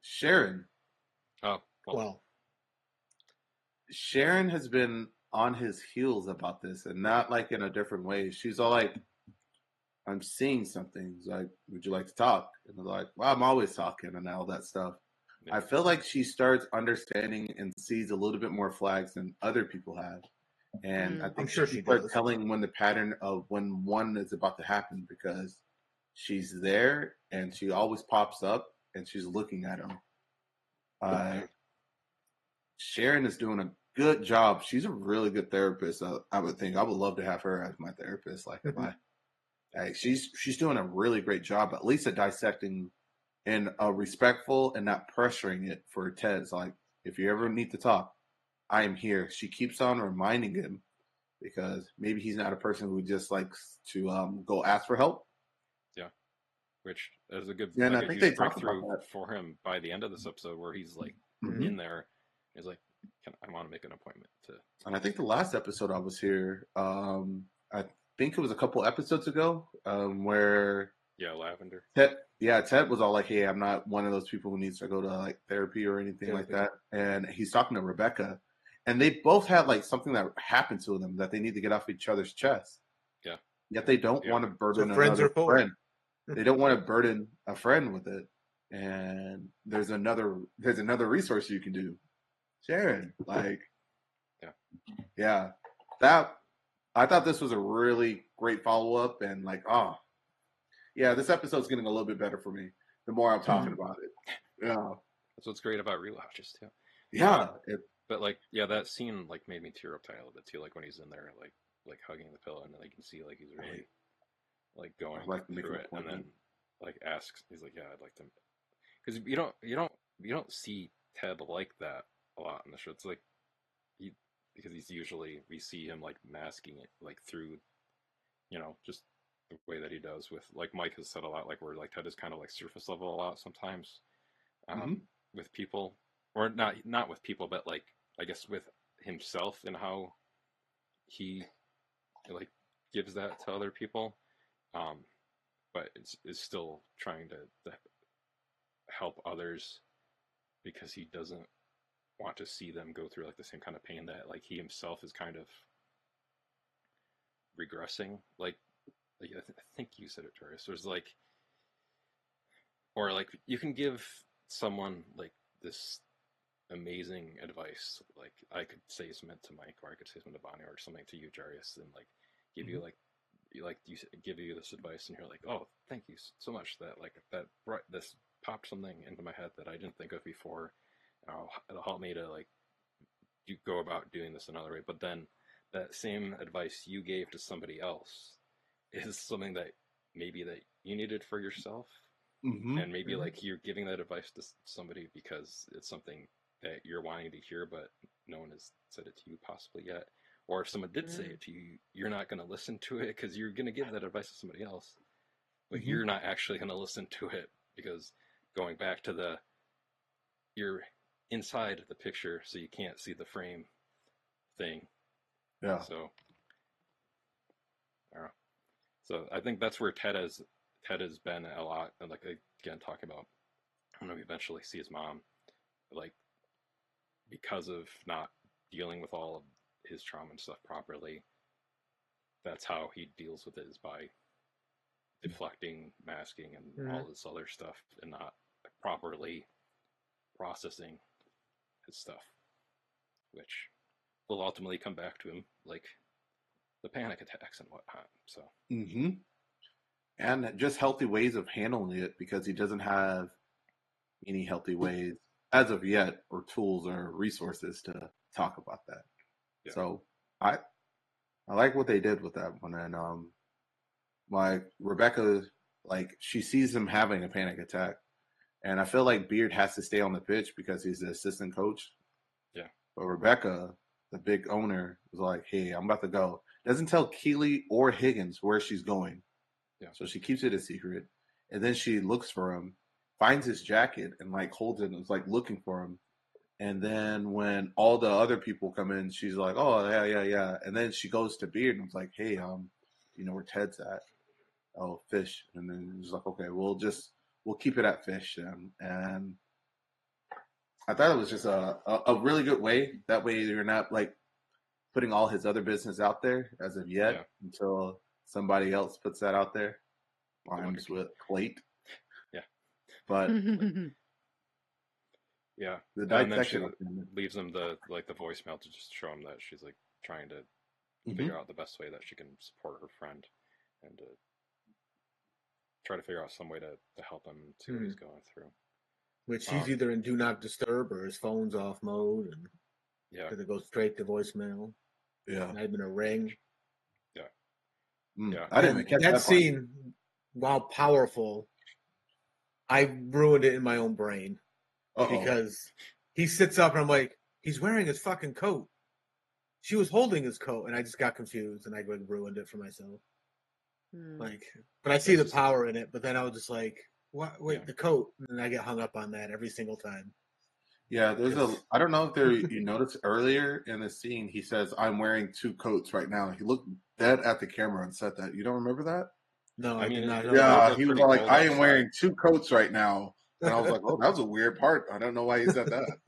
Sharon. Oh, Well, Sharon has been on his heels about this, and not like in a different way. She's all like, I'm seeing something. He's like, would you like to talk? And they're like, well, I'm always talking and all that stuff. yeah. I feel like she starts understanding and sees a little bit more flags than other people have. And I I'm think sure she she starts does. telling when the pattern of when one is about to happen because she's there and she always pops up and she's looking at him. Sharon is doing a good job. She's a really good therapist. I would think I would love to have her as my therapist. Like, she's doing a really great job, at least at dissecting in a respectful and not pressuring it for Ted. It's like, if you ever need to talk, I am here. She keeps on reminding him because maybe he's not a person who just likes to go ask for help. Which is a good, Yeah, and like I a think huge they talk about breakthrough that. for him by the end of this episode, where he's like Mhm. in there. He's like, I want to make an appointment to. And I think the last episode I was here, I think it was a couple episodes ago, where Yeah, Lavender. Ted was all like, "Hey, I'm not one of those people who needs to go to like therapy or anything like that." And he's talking to Rebecca, and they both had like something that happened to them that they need to get off each other's chest. Yeah. Yet they don't Yeah. want to burden So friends another are for. friend. They don't want to burden a friend with it. And there's another resource you can do. Sharon, like, yeah, that I thought this was a really great follow up, and like, this episode's getting a little bit better for me the more I'm talking about it. Yeah, That's what's great about rewatches too. yeah, But like, yeah, that scene like made me tear up a little bit too. Like when he's in there, like hugging the pillow, and then I can see like he's really like going I'd like to make through an it, and then appointment. like asks, he's like, yeah, I'd like to, because you don't see Ted like that a lot in the show. It's like because he's usually we see him like masking it like through, just the way that he does with like Mike has said a lot, like where like Ted is kind of like surface level a lot sometimes with people, or not with people, but like I guess with himself and how he like gives that to other people, but is still trying to help others because he doesn't want to see them go through like the same kind of pain that like he himself is kind of regressing. Like I think you said it, Jaurius. There's like, or like you can give someone like this amazing advice. Like I could say something to Mike, or I could say something to Bonnie, or something to you, Jaurius, and like give you give you this advice, and you're like, oh, thank you so much. That brought this popped something into my head that I didn't think of before. It'll help me to like go about doing this another way. But then that same advice you gave to somebody else is something that maybe that you needed for yourself, and maybe like you're giving that advice to somebody because it's something that you're wanting to hear, but no one has said it to you possibly yet. Or if someone did say it to you, you're not going to listen to it because you're going to give that advice to somebody else, but you're not actually going to listen to it because going back to you're inside the picture, so you can't see the frame thing. Yeah. So, I don't know. So I think that's where Ted has been a lot, and like again talking about when we eventually see his mom, like because of not dealing with all of his trauma and stuff properly. That's how he deals with it, is by deflecting, masking, and all this other stuff, and not properly processing his stuff, which will ultimately come back to him, like the panic attacks and whatnot. So, and just healthy ways of handling it, because he doesn't have any healthy ways as of yet, or tools or resources to talk about that. Yeah. So I like what they did with that one, and like Rebecca, like she sees him having a panic attack, and I feel like Beard has to stay on the pitch because he's the assistant coach. Yeah. But Rebecca, the big owner, was like, "Hey, I'm about to go." Doesn't tell Keely or Higgins where she's going. Yeah. So she keeps it a secret, and then she looks for him, finds his jacket, and like holds it and is like looking for him. And then when all the other people come in, she's like, "Oh yeah." And then she goes to Beard and was like, "Hey, you know where Ted's at? Oh, Fish." And then he's like, "Okay, we'll keep it at Fish then." And I thought it was just a really good way. That way you're not like putting all his other business out there as of yet until somebody else puts that out there. Rhymes with plate. Yeah. But yeah. The and then she leaves him the voicemail to just show him that she's like trying to figure out the best way that she can support her friend, and to try to figure out some way to help him see what he's going through. Which he's either in do not disturb or his phone's off mode, and because it goes straight to voicemail. Yeah, not even a ring. Yeah, I didn't catch that scene. While powerful, I ruined it in my own brain because he sits up and I'm like, he's wearing his fucking coat. She was holding his coat, and I just got confused and I ruined it for myself. Like, but I see the power in it, but then I was just like, what? Wait, the coat, and I get hung up on that every single time. Yeah, I don't know if you noticed earlier in the scene, he says, "I'm wearing two coats right now." He looked dead at the camera and said that. You don't remember that? No, I did not. Yeah, he was like, "I am wearing two coats right now," and I was like, "Oh, that was a weird part. I don't know why he said that."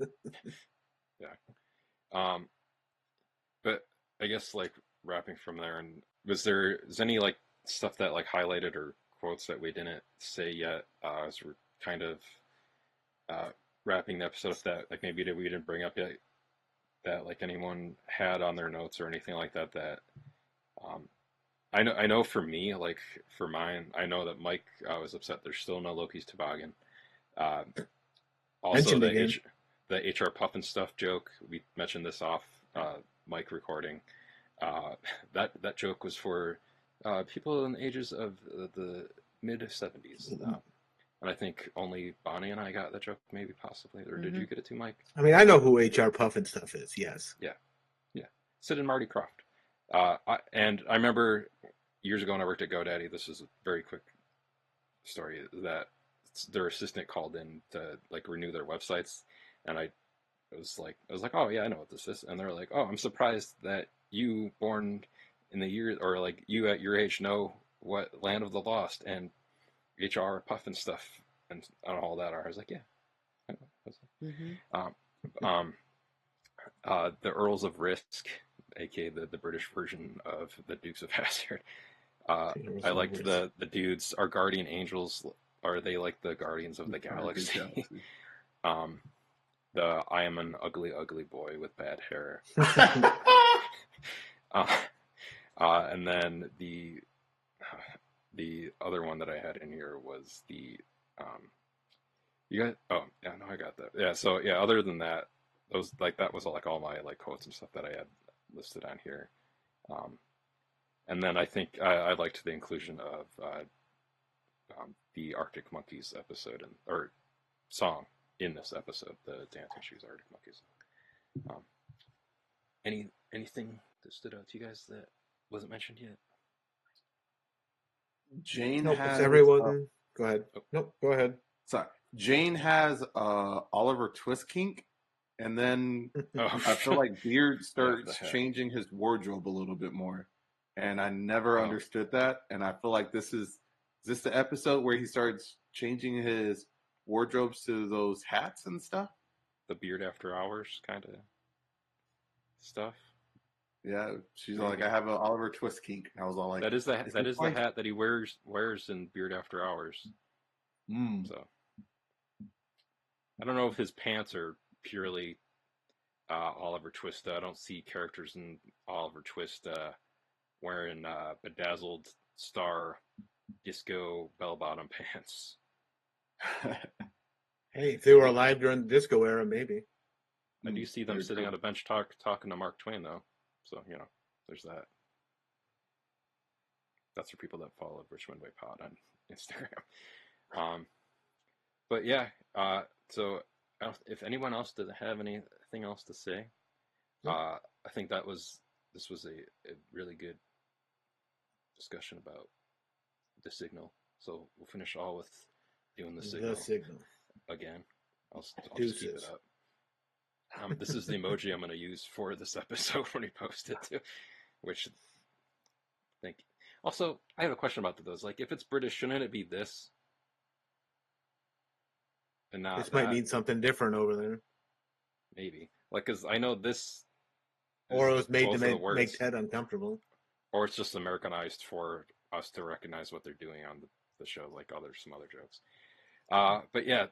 But I guess like wrapping from there, and is any like stuff that like highlighted or quotes that we didn't say yet as we're kind of wrapping the episode that like maybe we didn't bring up yet, that like anyone had on their notes or anything like that I know for me, like for mine, I know that Mike was upset there's still no Loki's Toboggan. Also the HR Puffin stuff joke, we mentioned this off Mike recording. That joke was for people in the ages of the mid 70s. And I think only Bonnie and I got that joke, maybe, possibly. Or did you get it too, Mike? I mean, I know who HR Puffin stuff is, yes. Yeah. Sid and Marty Croft. And I remember years ago when I worked at GoDaddy, this is a very quick story, that their assistant called in to like renew their websites. And I was like, "Oh yeah, I know what this is." And they're like, "Oh, I'm surprised that you born in the year, or like you at your age know what Land of the Lost and HR Puffin stuff and all that are." I was like, "Yeah." The Earls of Risk, aka the British version of the Dukes of Hazzard. I liked the dudes. Our guardian angels, are they like the guardians of the galaxy? The I am an ugly, ugly boy with bad hair. And then the other one that I had in here was the you got I got that. Yeah, so yeah, other than that, those like that was like all my like quotes and stuff that I had listed on here. And then I think I liked the inclusion of the Arctic Monkeys episode or song in this episode, the Dancing Shoes Arctic Monkeys. Anything that stood out to you guys that wasn't mentioned yet? Jane Nope, has it's everyone. Go ahead. Oh. Nope, go ahead. Sorry, Jane has Oliver Twist kink, and then I feel like Beard starts changing his wardrobe a little bit more, and I never understood that. And I feel like is this the episode where he starts changing his wardrobes to those hats and stuff? The Beard After Hours kind of stuff. Yeah, she's like, I have an Oliver Twist kink. And I was all like, that is the hat that he wears in Beard After Hours. So I don't know if his pants are purely Oliver Twist. I don't see characters in Oliver Twist wearing bedazzled star disco bell-bottom pants. Hey, if they were alive during the disco era, maybe. I do see them sitting on a bench talking to Mark Twain, though. So, there's that. That's for people that follow Richmond Way Pod on Instagram. But yeah, so if anyone else doesn't have anything else to say, I think this was a really good discussion about the signal. So we'll finish all with doing the signal. Again. I'll just keep it up. This is the emoji I'm going to use for this episode when we post it too, which thank you. Also, I have a question about those. Like, if it's British, shouldn't it be this? And not this might mean something different over there. Maybe. Like, because I know this... Or it was made to make Ted uncomfortable. Or it's just Americanized for us to recognize what they're doing on the show, like some other jokes. But yeah,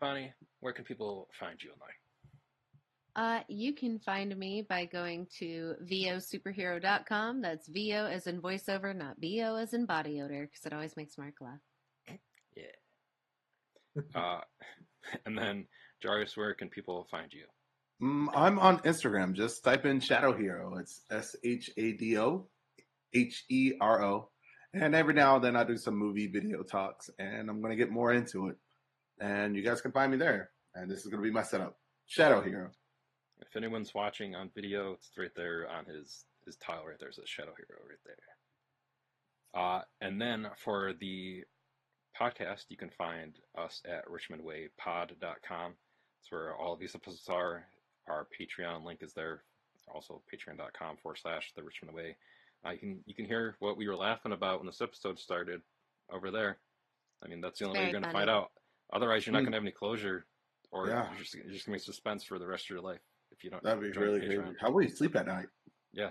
Bonnie, where can people find you online? You can find me by going to vosuperhero.com. That's VO as in voiceover, not BO as in body odor, because it always makes Marc laugh. Yeah. And then, Jaurius, where can people find you? I'm on Instagram. Just type in Shadow Hero. It's SHADOHERO. And every now and then I do some movie video talks, and I'm going to get more into it. And you guys can find me there. And this is going to be my setup. Shadow Hero. If anyone's watching on video, it's right there on his tile right there. It says Shadow Hero right there. And then for the podcast, you can find us at richmondwaypod.com. That's where all of these episodes are. Our Patreon link is there. Also patreon.com/The Richmond Way. You can hear what we were laughing about when this episode started over there. I mean, that's the only way you're going to find out. Otherwise, you're not going to have any closure, or you're just going to be suspense for the rest of your life if you don't. That'd be really crazy. How will you sleep at night? Yeah,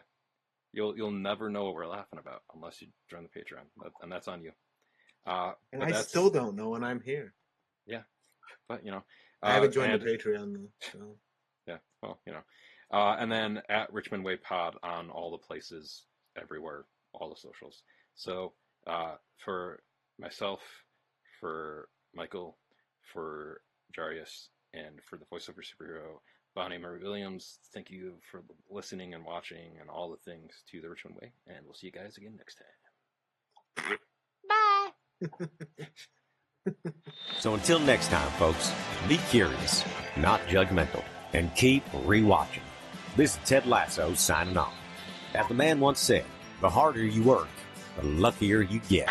you'll never know what we're laughing about unless you join the Patreon, and that's on you. And I still don't know, and I'm here. Yeah, but I haven't joined the Patreon though. So. Yeah, well, and then at Richmond Way Pod on all the places, everywhere, all the socials. So for myself, for Michael, for Jaurius, and for the voiceover superhero, Bonnie Marie Williams, thank you for listening and watching and all the things to the Richmond Way, and we'll see you guys again next time. Bye! So until next time, folks, be curious, not judgmental, and keep rewatching. This is Ted Lasso signing off. As the man once said, the harder you work, the luckier you get.